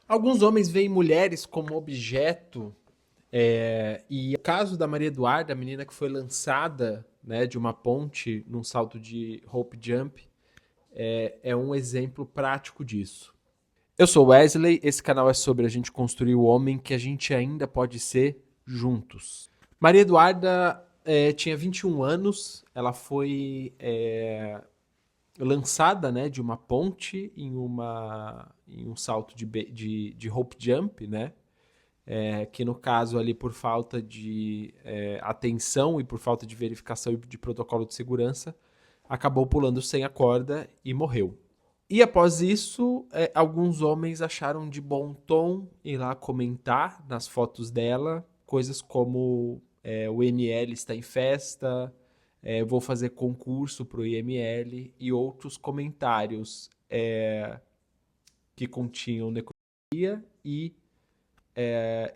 Alguns homens veem mulheres como objeto, e o caso da Maria Eduarda, a menina que foi lançada, né, de uma ponte num salto de rope jump, é um exemplo prático disso. Eu sou Wesley, esse canal é sobre a gente construir o homem que a gente ainda pode ser juntos. Maria Eduarda tinha 21 anos, ela foi lançada, né, de uma ponte em um salto de rope jump, né? Que no caso ali por falta de atenção e por falta de verificação e de protocolo de segurança, acabou pulando sem a corda e morreu. E após isso, alguns homens acharam de bom tom ir lá comentar nas fotos dela coisas como o IML está em festa, vou fazer concurso para o IML e outros comentários que continham necrofilia e é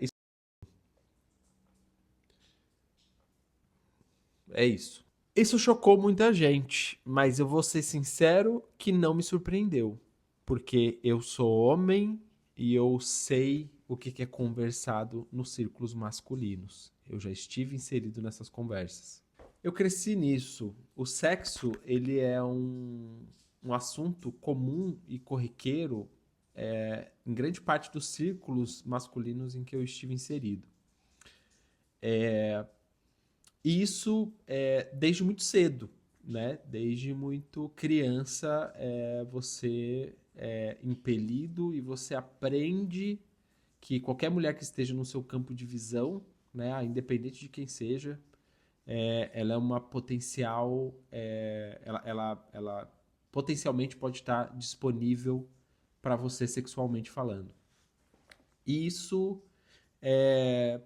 isso. Isso chocou muita gente, mas eu vou ser sincero que não me surpreendeu, porque eu sou homem e eu sei o que é conversado nos círculos masculinos. Eu já estive inserido nessas conversas. Eu cresci nisso. O sexo, ele é um assunto comum e corriqueiro em grande parte dos círculos masculinos em que eu estive inserido. E isso desde muito cedo, né? Desde muito criança, você é impelido e você aprende que qualquer mulher que esteja no seu campo de visão, né, independente de quem seja, ela é uma potencial, ela potencialmente pode estar disponível para você sexualmente falando. E isso é,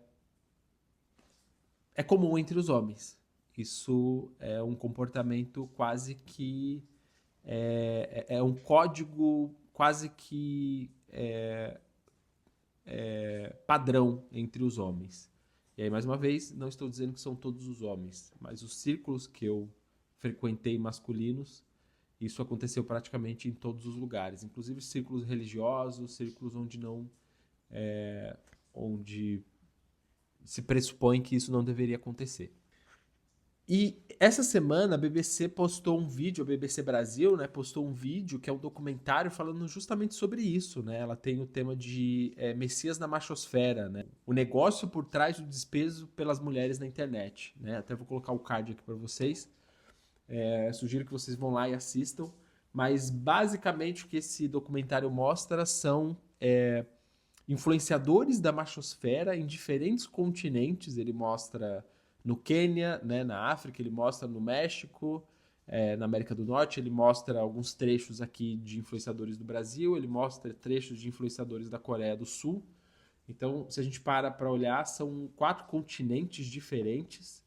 é comum entre os homens. Isso é um comportamento quase que é um código quase que padrão entre os homens. E aí, mais uma vez, não estou dizendo que são todos os homens, mas os círculos que eu frequentei masculinos, isso aconteceu praticamente em todos os lugares, inclusive círculos religiosos, círculos onde não, onde se pressupõe que isso não deveria acontecer. E essa semana a BBC postou um vídeo, a BBC Brasil, né, postou um vídeo que é um documentário falando justamente sobre isso, né? Ela tem o tema de Messias na Machosfera, né? O negócio por trás do desprezo pelas mulheres na internet, né? Até vou colocar o card aqui para vocês. Sugiro que vocês vão lá e assistam. Mas basicamente o que esse documentário mostra são influenciadores da machosfera em diferentes continentes. Ele mostra no Quênia, né, na África, ele mostra no México, na América do Norte, ele mostra alguns trechos aqui de influenciadores do Brasil, ele mostra trechos de influenciadores da Coreia do Sul. Então, se a gente para olhar, são 4 continentes diferentes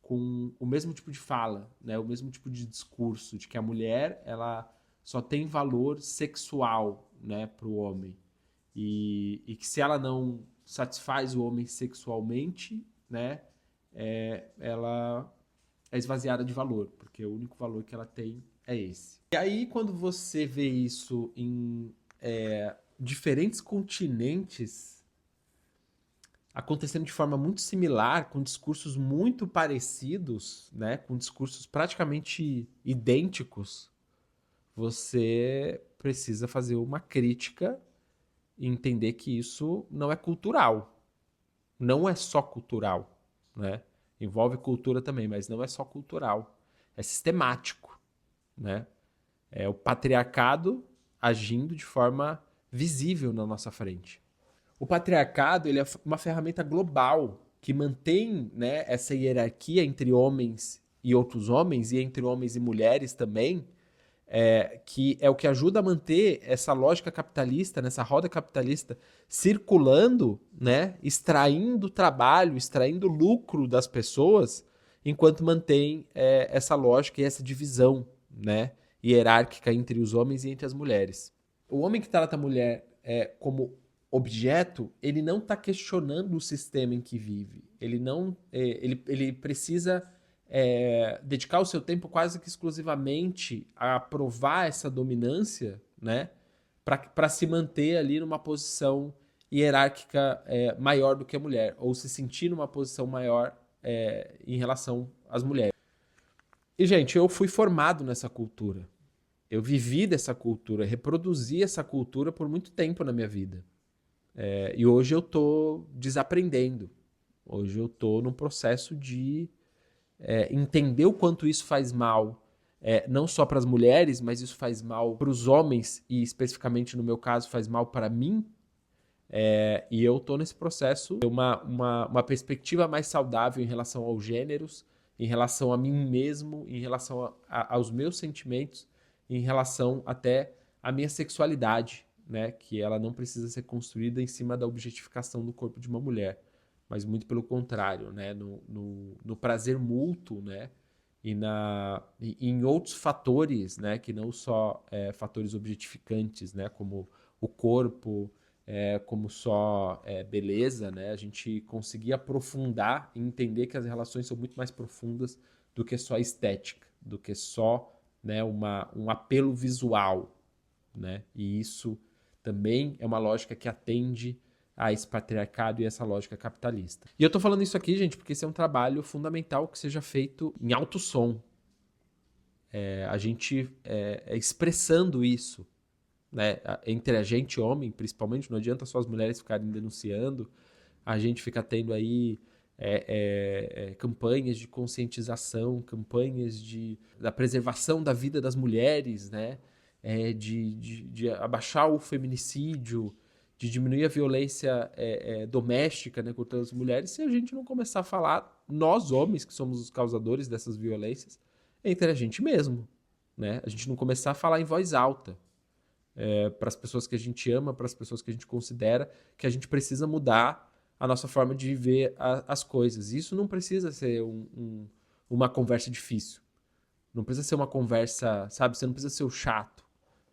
com o mesmo tipo de fala, né, o mesmo tipo de discurso, de que a mulher ela só tem valor sexual, né, para o homem. E que se ela não satisfaz o homem sexualmente, né, ela é esvaziada de valor, porque o único valor que ela tem é esse. E aí, quando você vê isso em diferentes continentes acontecendo de forma muito similar, com discursos muito parecidos, né, com discursos praticamente idênticos, você precisa fazer uma crítica e entender que isso não é cultural. Não é só cultural, né? Envolve cultura também, mas não é só cultural. É sistemático, né? É o patriarcado agindo de forma visível na nossa frente. O patriarcado ele é uma ferramenta global que mantém, né, essa hierarquia entre homens e outros homens e entre homens e mulheres também, que é o que ajuda a manter essa lógica capitalista, nessa roda capitalista circulando, né, extraindo trabalho, extraindo lucro das pessoas, enquanto mantém essa lógica e essa divisão, né, hierárquica entre os homens e entre as mulheres. O homem que trata a mulher como objeto, ele não está questionando o sistema em que vive. Ele não, ele precisa dedicar o seu tempo quase que exclusivamente a provar essa dominância, né? para se manter ali numa posição hierárquica maior do que a mulher, ou se sentir numa posição maior em relação às mulheres. E, gente, eu fui formado nessa cultura. Eu vivi dessa cultura, reproduzi essa cultura por muito tempo na minha vida. E hoje eu tô desaprendendo. Hoje eu tô num processo de entender o quanto isso faz mal, não só para as mulheres, mas isso faz mal para os homens, e especificamente no meu caso faz mal para mim. E eu tô nesse processo, ter uma perspectiva mais saudável em relação aos gêneros, em relação a mim mesmo, em relação aos meus sentimentos, em relação até à minha sexualidade, né? Que ela não precisa ser construída em cima da objetificação do corpo de uma mulher, mas muito pelo contrário, né? No prazer mútuo, né? E em outros fatores, né? Que não só fatores objetificantes, né? Como o corpo, como só beleza, né? A gente conseguir aprofundar e entender que as relações são muito mais profundas do que só estética, do que só, né, um apelo visual, né? E isso também é uma lógica que atende a esse patriarcado e essa lógica capitalista. E eu tô falando isso aqui, gente, porque esse é um trabalho fundamental que seja feito em alto som. A gente expressando isso, né, entre a gente, homem, principalmente, não adianta só as mulheres ficarem denunciando, a gente fica tendo aí campanhas de conscientização, campanhas da preservação da vida das mulheres, né, de abaixar o feminicídio, de diminuir a violência doméstica, né, contra as mulheres, se a gente não começar a falar, nós homens, que somos os causadores dessas violências, entre a gente mesmo, né, a gente não começar a falar em voz alta, para as pessoas que a gente ama, para as pessoas que a gente considera que a gente precisa mudar a nossa forma de ver as coisas. Isso não precisa ser uma conversa difícil. Não precisa ser uma conversa, sabe? Você não precisa ser o chato,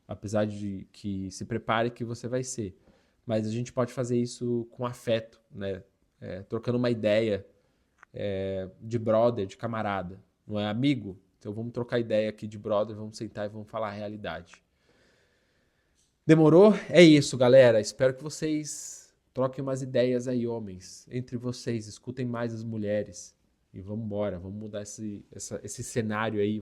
apesar de que se prepare que você vai ser. Mas a gente pode fazer isso com afeto, né? Trocando uma ideia de brother, de camarada. Não é amigo? Então vamos trocar ideia aqui de brother, vamos sentar e vamos falar a realidade. Demorou? É isso, galera. Espero que vocês troquem umas ideias aí, homens, entre vocês. Escutem mais as mulheres. E vamos embora, vamos mudar esse cenário aí.